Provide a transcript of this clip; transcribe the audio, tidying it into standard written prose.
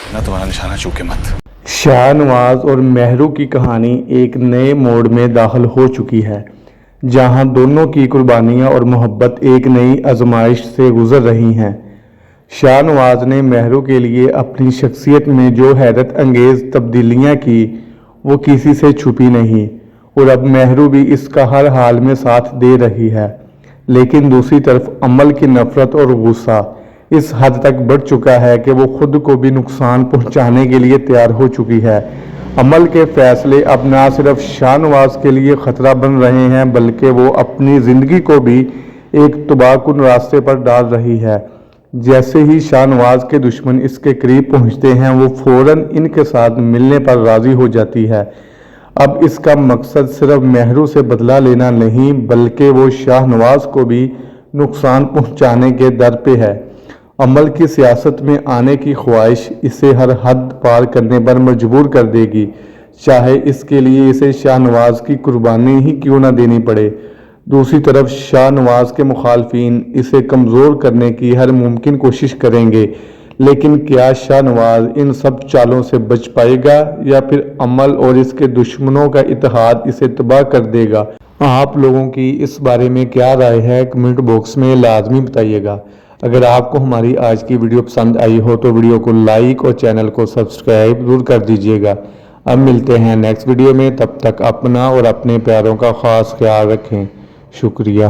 ना तुम्हारा निशाना चूके मत। शाहनवाज और मेहरू की कहानी एक नए मोड़ में दाखिल हो चुकी है, जहां दोनों की कुर्बानियां और मोहब्बत एक नई आजमाइश से गुजर रही हैं। शाहनवाज ने मेहरू के लिए अपनी शख्सियत में जो हैरत अंगेज तब्दीलियां की, वो किसी से छुपी नहीं, और अब मेहरू भी इसका हर हाल में साथ दे रही है। लेकिन दूसरी तरफ अमल की नफरत और गुस्सा इस हद तक बढ़ चुका है कि वो खुद को भी नुकसान पहुंचाने के लिए तैयार हो चुकी है। अमल के फैसले अब ना सिर्फ शाहनवाज के लिए खतरा बन रहे हैं, बल्कि वो अपनी ज़िंदगी को भी एक तबाहकुन रास्ते पर डाल रही है। जैसे ही शाहनवाज के दुश्मन इसके करीब पहुंचते हैं, वो फौरन इनके साथ मिलने पर राज़ी हो जाती है। अब इसका मकसद सिर्फ मेहरू से बदला लेना नहीं, बल्कि वो शाहनवाज को भी नुकसान पहुंचाने के दर पे है। अमल की सियासत में आने की ख्वाहिश इसे हर हद पार करने पर मजबूर कर देगी, चाहे इसके लिए इसे शाहनवाज की कुर्बानी ही क्यों न देनी पड़े। दूसरी तरफ शाहनवाज के मुखालफिन इसे कमज़ोर करने की हर मुमकिन कोशिश करेंगे, लेकिन क्या शाहनवाज इन सब चालों से बच पाएगा या फिर अमल और इसके दुश्मनों का इत्तेहाद इसे तबाह कर देगा? आप लोगों की इस बारे में क्या राय है, कमेंट बॉक्स में लाजमी बताइएगा। अगर आपको हमारी आज की वीडियो पसंद आई हो तो वीडियो को लाइक और चैनल को सब्सक्राइब जरूर कर दीजिएगा। अब मिलते हैं नेक्स्ट वीडियो में, तब तक अपना और अपने प्यारों का ख़ास ख्याल रखें। शुक्रिया।